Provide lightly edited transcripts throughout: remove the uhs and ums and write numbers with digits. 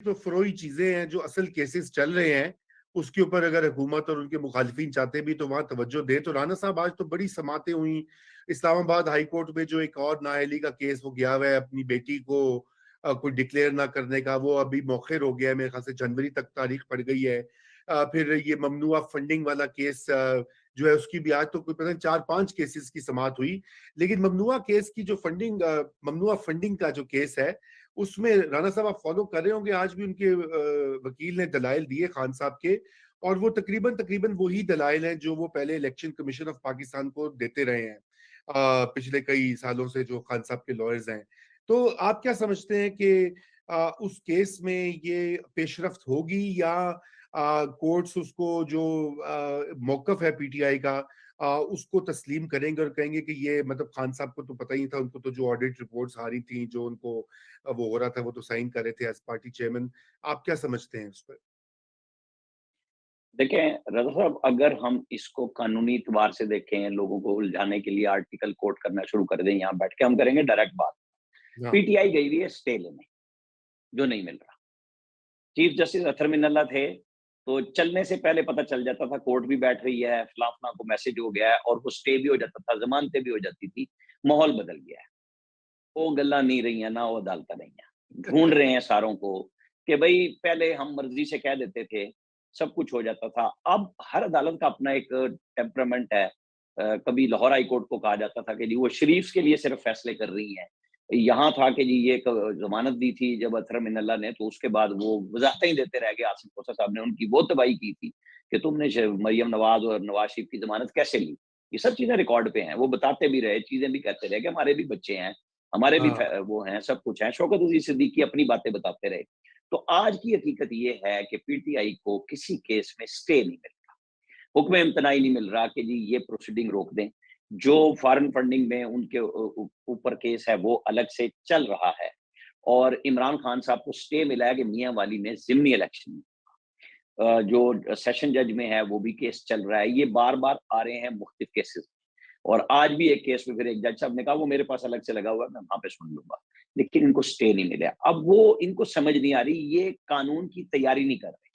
تو فروئی چیزیں ہیں، جو اصل کیسز چل رہے ہیں اس کے اوپر اگر حکومت اور ان کے مخالفین چاہتے بھی تو وہاں توجہ دے. تو رانا صاحب آج تو بڑی سماعتیں ہوئیں اسلام آباد ہائی کورٹ میں، جو ایک اور نااہلی کا کیس وہ گیا ہوا ہے اپنی بیٹی کو کوئی ڈکلیئر نہ کرنے کا، وہ ابھی مؤخر ہو گیا ہے، میرے خیال سے جنوری تک تاریخ پڑ گئی ہے. پھر یہ ممنوعہ فنڈنگ والا کیس جو ہے، اس کی بھی آج تو کوئی پتہ نہیں 4-5 کیسز کی سماعت ہوئی. لیکن ممنوعہ کیس کی جو ممنوعہ فنڈنگ کا جو کیس ہے، اس میں رانا صاحب آپ فالو کر رہے ہوں گے، آج بھی ان کے وکیل نے دلائل دیے خان صاحب کے، اور وہ تقریباً وہی دلائل ہیں جو وہ پہلے الیکشن کمیشن آف پاکستان کو دیتے رہے ہیں پچھلے کئی سالوں سے، جو خان صاحب کے لائرز ہیں. تو آپ کیا سمجھتے ہیں کہ اس کیس میں یہ پیش رفت ہوگی، یا کورٹس اس کو جو موقف ہے پی ٹی آئی کا اس کو تسلیم کریں گے اور کہیں گے کہ یہ مطلب خان صاحب کو تو پتہ ہی تھا، ان کو تو جو آڈٹ رپورٹس آ رہی تھیں، جو ان کو وہ ہو رہا تھا، وہ تو سائن کر رہے تھے ایز پارٹی چیئرمین. آپ کیا سمجھتے ہیں اس پر؟ دیکھیں رضا صاحب، اگر ہم اس کو قانونی اعتبار سے دیکھیں، لوگوں کو الجھانے کے لیے آرٹیکل کوٹ کرنا شروع کر دیں، یہاں بیٹھ کے ہم کریں گے ڈائریکٹ بات. ہاں پی ٹی آئی گئی ہوئی ہے اسٹے لینے، جو نہیں مل رہا. چیف جسٹس اطہر من اللہ تھے تو چلنے سے پہلے پتہ چل جاتا تھا کورٹ بھی بیٹھ رہی ہے، فلاں فلاں کو میسج ہو گیا ہے، اور وہ اسٹے بھی ہو جاتا تھا، ضمانتیں بھی ہو جاتی تھی. ماحول بدل گیا ہے. وہ گلا نہیں رہی ہیں، نہ وہ عدالتیں نہیں ہیں. ڈھونڈ رہے ہیں ساروں کو کہ بھئی پہلے ہم مرضی سے کہہ دیتے تھے، سب کچھ ہو جاتا تھا. اب ہر عدالت کا اپنا ایک ٹیمپرامنٹ ہے. کبھی لاہور ہائی کورٹ کو کہا جاتا تھا کہ جی وہ شریف کے لیے صرف فیصلے کر رہی ہیں. یہاں تھا کہ جی یہ ضمانت دی تھی جب اطہر من اللہ نے، تو اس کے بعد وہ وضاحتیں ہی دیتے رہ گئے. آصف کوثر صاحب نے ان کی وہ تباہی کی تھی کہ تم نے مریم نواز اور نواز شریف کی ضمانت کیسے لی. یہ سب چیزیں ریکارڈ پہ ہیں. وہ بتاتے بھی رہے، چیزیں بھی کہتے رہے کہ ہمارے بھی بچے ہیں، ہمارے بھی ہاں وہ ہیں، سب کچھ ہیں. شوکت عزیز صدیقی اپنی باتیں بتاتے رہے. تو آج کی حقیقت یہ ہے کہ پی ٹی آئی کو کسی کیس میں سٹے نہیں مل رہا، حکم امتناعی نہیں مل رہا کہ جی یہ پروسیڈنگ روک دیں. جو فارن فنڈنگ میں ان کے اوپر کیس ہے وہ الگ سے چل رہا ہے، اور عمران خان صاحب کو سٹے ملا ہے کہ میاں والی میں ضمنی الیکشن جو سیشن جج میں ہے وہ بھی کیس چل رہا ہے. یہ بار بار آ رہے ہیں مختلف کیسز. اور آج بھی ایک کیس میں پھر ایک جج صاحب نے کہا وہ میرے پاس الگ سے لگا ہوا ہے، میں وہاں پہ سن لوں گا. لیکن ان کو سٹے نہیں ملا. اب وہ ان کو سمجھ نہیں آ رہی، یہ قانون کی تیاری نہیں کر رہے،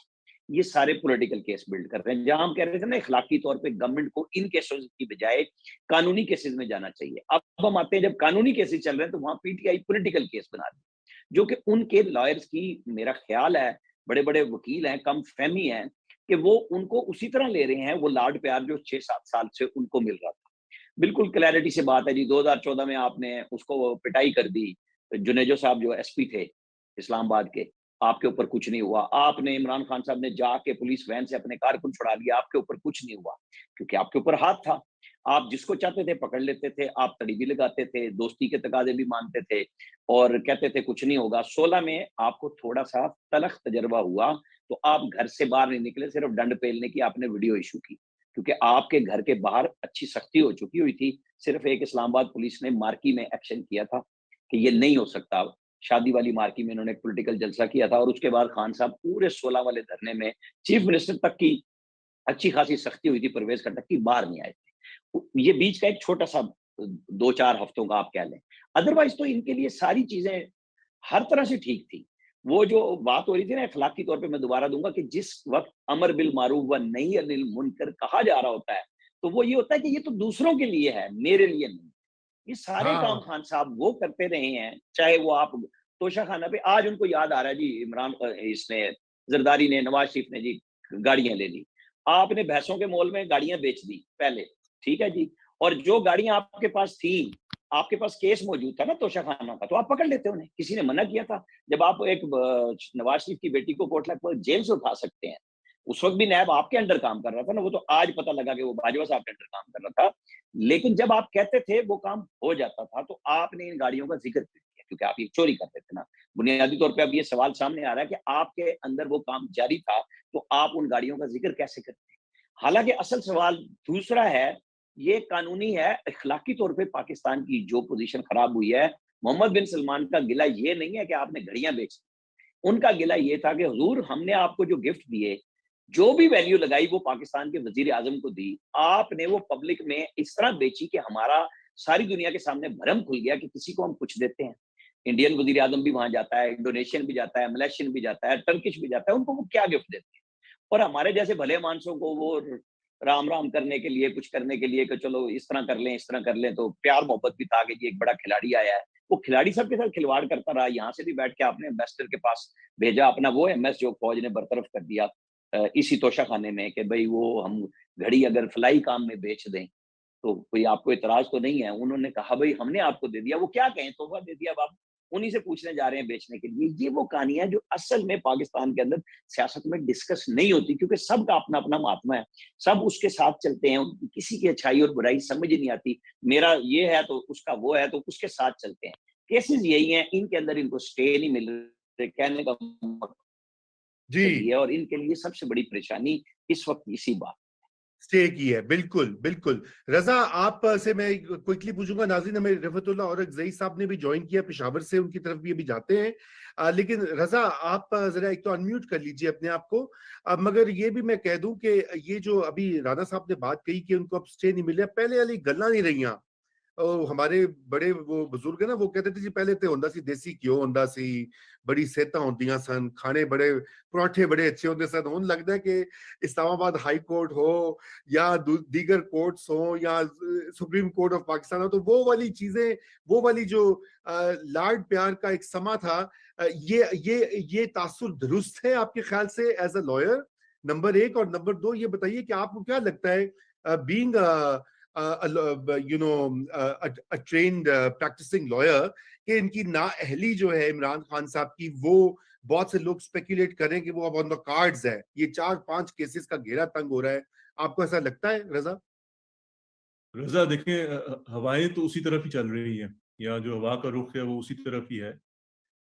یہ سارے پولیٹیکل کیس بلڈ کر رہے ہیں. جہاں ہم کہہ رہے تھے نا اخلاقی طور پہ گورنمنٹ کو ان کیسز کی بجائے قانونی کیسز میں جانا چاہیے. اب ہم آتے ہیں جب قانونی کیسز چل رہے ہیں تو وہاں P T I political case بنا رہی ہے، جو کہ ان کے لائرز کی، میرا خیال ہے بڑے بڑے وکیل ہیں، کم فہمی ہیں کہ وہ ان کو اسی طرح لے رہے ہیں وہ لاڈ پیار جو 6-7 سال سے ان کو مل رہا تھا. بالکل کلیئرٹی سے بات ہے جی. 2014 میں آپ نے اس کو پٹائی کر دی. جنیجو صاحب جو ایس پی تھے اسلام آباد کے، آپ کے اوپر کچھ نہیں ہوا. آپ نے عمران خان صاحب نے جا کے پولیس وین سے اپنے کارکن چھڑا لیا، آپ کے اوپر کچھ نہیں ہوا، کیونکہ آپ کے اوپر ہاتھ تھا. آپ جس کو چاہتے تھے پکڑ لیتے تھے، آپ تڑی بھی لگاتے تھے، دوستی کے تقاضے بھی مانتے تھے اور کہتے تھے کچھ نہیں ہوگا. 16 میں آپ کو تھوڑا سا تلخ تجربہ ہوا تو آپ گھر سے باہر نہیں نکلے، صرف ڈنڈ پیلنے کی آپ نے ویڈیو ایشو کی، کیونکہ آپ کے گھر کے باہر اچھی سختی ہو چکی ہوئی تھی. صرف ایک اسلام آباد پولیس نے مارکی میں ایکشن کیا تھا کہ یہ نہیں ہو سکتا. شادی والی مارکی میں انہوں نے ایک پولیٹیکل جلسہ کیا تھا، اور اس کے بعد خان صاحب پورے 16 والے دھرنے میں چیف منسٹر تک کی اچھی خاصی سختی ہوئی تھی، پرویز خٹک کی، باہر نہیں آئے تھے. یہ بیچ کا ایک چھوٹا سا 2-4 ہفتوں کا آپ کہہ لیں. ادروائز تو ان کے لیے ساری چیزیں ہر طرح سے ٹھیک تھی. وہ جو بات ہو رہی تھی نا اخلاقی طور پہ، میں دوبارہ دوں گا کہ جس وقت امر بالمعروف و نہی عن المنکر کہا جا رہا ہوتا ہے تو وہ یہ ہوتا ہے کہ یہ تو دوسروں کے لیے ہے، میرے لیے نہیں. یہ سارے ہاں کام خان صاحب وہ کرتے رہے ہیں، چاہے وہ آپ توشہ خانہ پہ. آج ان کو یاد آ رہا ہے جی عمران اس نے زرداری نے، نواز شریف نے جی گاڑیاں لے لی. آپ نے بھینسوں کے مول میں گاڑیاں بیچ دی پہلے، ٹھیک ہے جی، اور جو گاڑیاں آپ کے پاس تھیں، آپ کے پاس کیس موجود تھا نا توشہ خانہ کا، تو آپ پکڑ لیتے انہیں. کسی نے منع کیا تھا؟ جب آپ ایک نواز شریف کی بیٹی کو کوٹ لکھپت جیل سے اٹھا سکتے ہیں، اس وقت بھی نیب آپ کے انڈر کام کر رہا تھا نا. وہ تو آج پتہ لگا کہ وہ باجوہ صاحب کے انڈر کام کر رہا تھا. لیکن جب آپ کہتے تھے وہ کام ہو جاتا تھا تو آپ نے ان گاڑیوں کا ذکر کیا، کیونکہ آپ یہ چوری کرتے تھے نا. بنیادی طور پہ اب یہ سوال سامنے آ رہا ہے کہ آپ کے اندر وہ کام جاری تھا تو آپ ان گاڑیوں کا ذکر کیسے کرتے ہیں؟ حالانکہ اصل سوال دوسرا ہے. یہ قانونی ہے. اخلاقی طور پہ پاکستان کی جو پوزیشن خراب ہوئی ہے، محمد بن سلمان کا گلہ یہ نہیں ہے کہ آپ نے گھڑیاں بیچ دی. ان کا گلہ یہ تھا کہ حضور ہم نے آپ کو جو گفٹ دیے، جو بھی ویلیو لگائی وہ پاکستان کے وزیر اعظم کو دی، آپ نے وہ پبلک میں اس طرح بیچی کہ ہمارا ساری دنیا کے سامنے بھرم کھل گیا کہ کسی کو ہم کچھ دیتے ہیں. इंडियन वजीर आजम भी वहां जाता है, इंडोनेशियन भी जाता है, मलेशियन भी जाता है, टर्किश भी जाता है, उनको वो क्या गिफ्ट देते हैं? और हमारे जैसे भले मानसों को वो राम राम करने के लिए, कुछ करने के लिए कि चलो इस तरह कर लें, इस तरह कर लें, तो प्यार मोहब्बत भी था कि जी एक बड़ा खिलाड़ी आया है। वो खिलाड़ी सबके साथ खिलवाड़ करता रहा, यहाँ से भी बैठ के आपने एम्बेसडर के पास भेजा अपना वो एमएस जो फौज ने बरतरफ कर दिया इसी तोशा खाने में कि भाई वो हम घड़ी अगर फलाई काम में बेच दें तो कोई आपको इतराज तो नहीं है। उन्होंने कहा भाई हमने आपको दे दिया, वो क्या कहें, तोहफा दे दिया, अब आप उन्हीं से पूछने जा रहे हैं बेचने के लिए। ये वो कहानियां जो असल में पाकिस्तान के अंदर सियासत में डिस्कस नहीं होती, क्योंकि सबका अपना अपना महात्मा है, सब उसके साथ चलते हैं, किसी की अच्छाई और बुराई समझ ही नहीं आती। मेरा ये है तो उसका वो है, तो उसके साथ चलते हैं। केसेस यही हैं, इनके अंदर इनको स्टे नहीं मिल रहे, कहने का जी, मकसद ये है, और इनके लिए सबसे बड़ी परेशानी इस वक्त इसी बात। स्टे की है, बिल्कुल बिल्कुल। रजा, आप से मैं क्विकली पूछूंगा, नाज़रीन हमें रिफतुल्लाह और जई साहब ने भी ज्वाइन किया पेशावर से, उनकी तरफ भी अभी जाते हैं। लेकिन रजा आप जरा एक तो अनम्यूट कर लीजिए अपने आप को। मगर ये भी मैं कह दूं कि ये जो अभी राणा साहब ने बात कही कि उनको अब स्टे नहीं मिले, पहले वाली गल्ला नहीं रही। हमारे बड़े वो बुजुर्ग है ना, वो कहते थे जी पहले तो होंदा सी देसी घ्यो होंदा सी, बड़ी सेहतां होंदियां सन, खाने बड़े पराठे बड़े अच्छे होंदे सन। हुण लगदा है कि इस्लामाबाद हाई कोर्ट हो या दीगर कोर्ट्स हो या सुप्रीम कोर्ट ऑफ पाकिस्तान हो, तो वो वाली चीजें, वो वाली जो लाड प्यार का एक समा था, ये तासुर दुरुस्त है आपके ख्याल से एज अ लॉयर? नंबर एक। और नंबर दो ये बताइए कि आपको क्या लगता है being a trained practicing lawyer, कि इनकी नाअहली जो है इमरान खान साहब की, वो बहुत से लोग स्पेकुलेट करें कि वो अब ऑन द कार्ड्स है, ये 4-5 केसेस का घेरा तंग हो रहा है, आपको ऐसा लगता है रजा? रजा देखें, हवाएं तो उसी तरफ ही चल रही हैं, या जो हवा का रुख है वो उसी तरफ ही है।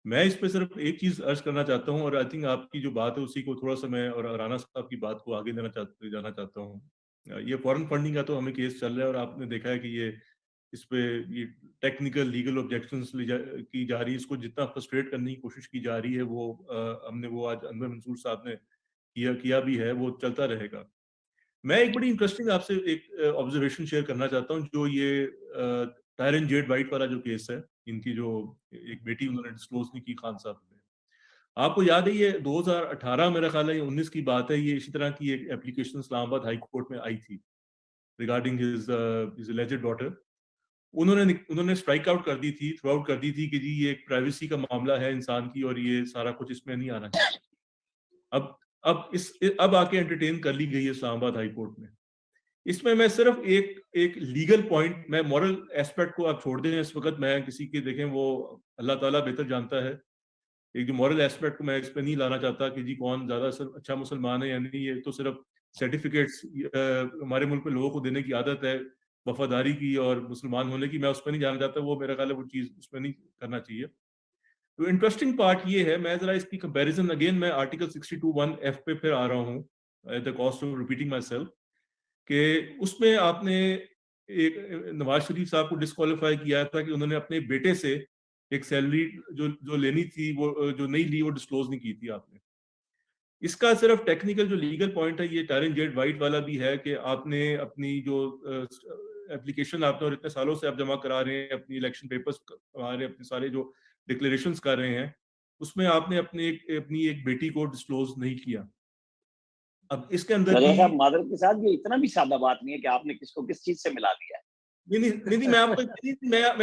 मैं इस पे सिर्फ एक चीज अर्ज करना चाहता हूँ, और आई थिंक आपकी जो बात है उसी को थोड़ा सा मैं और राना साहब की बात को आगे जाना चाहता हूँ। ये फॉरेन फंडिंग का तो हमें केस चल रहा है, और आपने देखा है कि ये इस पे ये टेक्निकल लीगल ऑब्जेक्शंस की जा रही है, इसको जितना फ्रस्ट्रेट करने की कोशिश की जा रही है वो हमने वो आज अनवर मंसूर साहब ने किया भी है, वो चलता रहेगा। मैं एक बड़ी इंटरेस्टिंग आपसे एक ऑब्जर्वेशन शेयर करना चाहता हूँ, जो ये टायरन जेड वाइट वाला जो केस है, इनकी जो एक बेटी उन्होंने डिस्क्लोज नहीं की खान साहब ने। आपको याद है ये 2018 मेरा ख्याल है, ये 19 की बात है, ये इसी तरह की एक एप्लीकेशन इस्लामाबाद हाई कोर्ट में आई थी रिगार्डिंग हिज एलिजेड डॉटर। उन्होंने स्ट्राइक आउट कर दी थी, थ्रू आउट कर दी थी कि जी ये एक प्राइवेसी का मामला है इंसान की, और ये सारा कुछ इसमें नहीं आना चाहिए। अब आके एंटरटेन कर ली गई है इस्लामाबाद हाई कोर्ट में। इसमें मैं सिर्फ एक लीगल पॉइंट, मैं मॉरल एस्पेक्ट को आप छोड़ दें इस वक्त, मैं किसी के देखें वो अल्लाह ताला बेहतर जानता है, एक जो मॉरल एस्पेक्ट को मैं इस पे नहीं लाना चाहता कि जी कौन ज्यादा अच्छा मुसलमान है या नहीं। ये तो सिर्फ सर्टिफिकेट्स हमारे मुल्क में लोगों को देने की आदत है वफादारी की और मुसलमान होने की, मैं उस पर नहीं जाना चाहता, वो मेरा ख्याल है वो चीज उसमें नहीं करना चाहिए। तो इंटरेस्टिंग पार्ट ये है, मैं जरा इसकी कंपैरिजन अगेन मैं आर्टिकल 62(1)(f) पे फिर आ रहा हूँ, at the cost of repeating my self, कि उसमें आपने एक नवाज शरीफ साहब को डिस्क्वालीफाई किया था कि उन्होंने अपने बेटे से एक सैलरी जो लेनी थी वो जो नहीं ली, वो डिस्क्लोज नहीं की थी आपने। इसका सिर्फ टेक्निकल जो लीगल पॉइंट है, ये टायरन जेड वाइट वाला भी है कि आपने अपनी जो एप्लीकेशन आपने और इतने सालों से आप जमा करा रहे हैं, अपनी इलेक्शन पेपर्स हमारे अपने सारे जो डिक्लेरेशंस कर रहे हैं, उसमें आपने अपनी एक बेटी को डिस्क्लोज नहीं किया। अब इसके अंदर रजा भी साहब मादरत के साथ, ये इतना भी सादा बात नहीं है कि आपने किसको किस चीज से मिला दिया है। नहीं, मैं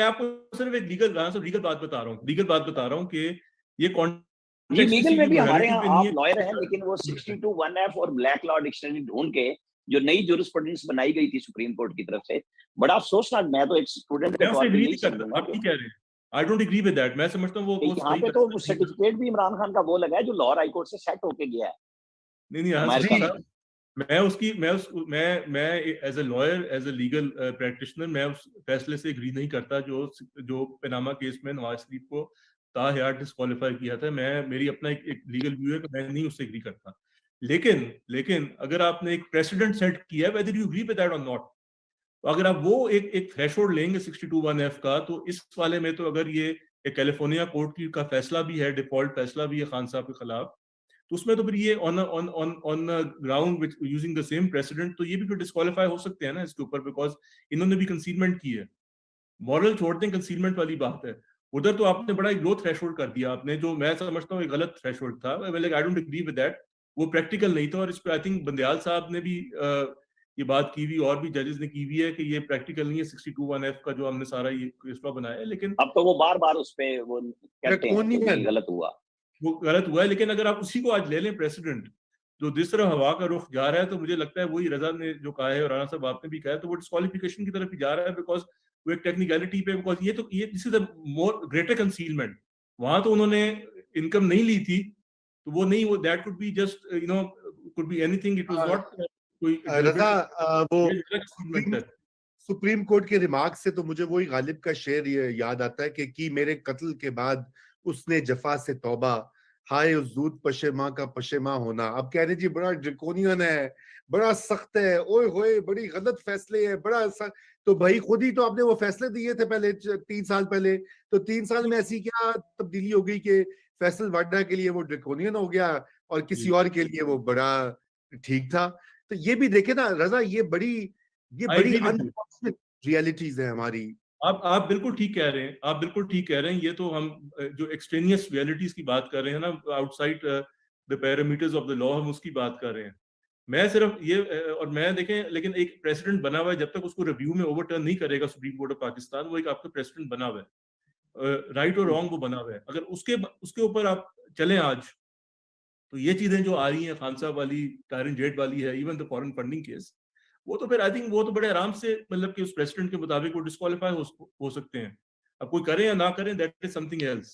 आपको सिर्फ एक लीगल बात बता रहा हूँ कि ये जी कॉन्टेक्स्ट लीगल किसी में की भी हमारे मोरालिटी पे यहाँ नहीं आप लॉयर हैं, लेकिन वो 62(1)(f) और ब्लैक लॉ डिक्शनरी ढूंढ के जो नई जूरिस्प्रूडेंस बनाई गई थी सुप्रीम कोर्ट की तरफ से, बड़ा अफसोसनाक, मैं तो एक स्टूडेंट के मैं उससे तौर पे एग्री यही नहीं करता, समझूंगा आप कि ठीक कह रहे हैं, I don't agree with that, मैं समझता हूँ वो यहाँ सही पे तो फैसला नहीं कर सर्टिफिकेट भी इमरान खान का वो लगा है जो लाहौर हाई कोर्ट से सेट होके गया है नहीं अमेरिका हसन में। साहब, मैं as a lawyer, as a legal practitioner, मैं उस फैसले से एग्री नहीं करता जो पनामा केस में नवाज शरीफ को ताहयात डिस्क्वालीफाई किया था। मेरी अपना एक लीगल व्यू है कि मैं नहीं उससे एग्री करता। लेकिन अगर आपने एक प्रेसिडेंट सेट किया है, whether you agree with that और नॉट, तो अगर आप वो एक थ्रेशोल्ड लेंगे 62(1)(f) का, तो इस वाले में तो अगर ये कैलिफोर्निया कोर्ट की का फैसला भी है, डिफॉल्ट फैसला भी है खान साहब के खिलाफ, तो उसमें तो फिर ये on ground which using the same president, तो ये भी फिर डिस्क्वालीफाई हो सकते हैं ना इसके ऊपर, बिकॉज इन्होंने भी कंसीलमेंट की है। मॉरल छोड़ दें, कंसीलमेंट वाली बात है। उधर तो आपने बड़ा एक लो थ्रेशोल्ड कर दिया आपने, जो मैं समझता हूँ एक गलत थ्रेशोल्ड था। Like I don't agree with that, वो प्रैक्टिकल नहीं था। और इस पे आई थिंक बंदयाल साहब ने भी ये बात की हुई, और भी जजेस ने की हुई है कि ये प्रैक्टिकल नहीं है 62(1)(f) का जो हमने सारा ये केस लॉ बनाया है। लेकिन अब तो वो बार बार उस पे वो कहते हैं कि ये ड्रैकोनियन गलत हुआ। वो गलत हुआ है। लेकिन अगर आप उसी को आज ले लें प्रेसिडेंट, जो जिस तरह हवा का रुख जा रहा है, तो मुझे लगता है वही रजा ने जो कहा है और राणा साहब आपने भी कहा है, तो वो डिस्क्वालिफिकेशन की तरफ ही जा रहा है। बिकॉज वो एक टेक्निकलिटी पे, बिकॉज ये this is a more greater concealment. वहां तो उन्होंने इनकम नहीं ली थी, तो वो नहीं, वो that could be just could be anything, it was not कोई रजा वो ये concealment है। सुप्रीम कोर्ट के रिमार्क से तो मुझे वही गालिब का शेर ये याद आता है कि मेरे कत्ल के बाद उसने जफा से तौबा, हाय उस दूध पशेमा का पशेमा होना। अब कह रहे जी बड़ा ड्रैकोनियन है, बड़ा सख्त है, ओए होए बड़ी गलत फैसले है, बड़ा तो भाई खुद ही तो आपने वो फैसले दिए थे पहले 3 साल पहले, तो 3 साल में ऐसी क्या तब्दीली हो गई कि फैसल वाडा के लिए वो ड्रैकोनियन हो गया और किसी और के लिए वो बड़ा ठीक था। तो ये भी देखे ना रजा, ये बड़ी I agree with you. Unfortunate realities है हमारी। आप बिल्कुल ठीक कह रहे हैं, आप बिल्कुल ठीक कह रहे हैं। ये तो हम जो एक्सट्रेनियस रियलिटीज की बात कर रहे हैं ना, outside the parameters of the law, हम उसकी बात कर रहे हैं। मैं सिर्फ ये और मैं देखें, लेकिन एक प्रेसिडेंट बना हुआ है, जब तक उसको रिव्यू में ओवरटर्न नहीं करेगा सुप्रीम कोर्ट ऑफ पाकिस्तान, वो एक आपका प्रेसिडेंट बना हुआ है, राइट और रॉन्ग वो बना हुआ है। अगर उसके ऊपर आप चलें आज, तो ये चीजें जो आ रही हैं, खान साहब वाली, तारिन जेट वाली है, even the foreign funding case, वो तो फिर आई थिंक वो तो बड़े आराम से, मतलब कि उस प्रेसिडेंट के मुताबिक वो डिस्क्वालीफाई हो सकते हैं। अब कोई करें या ना करें, दैट इज समथिंग एल्स।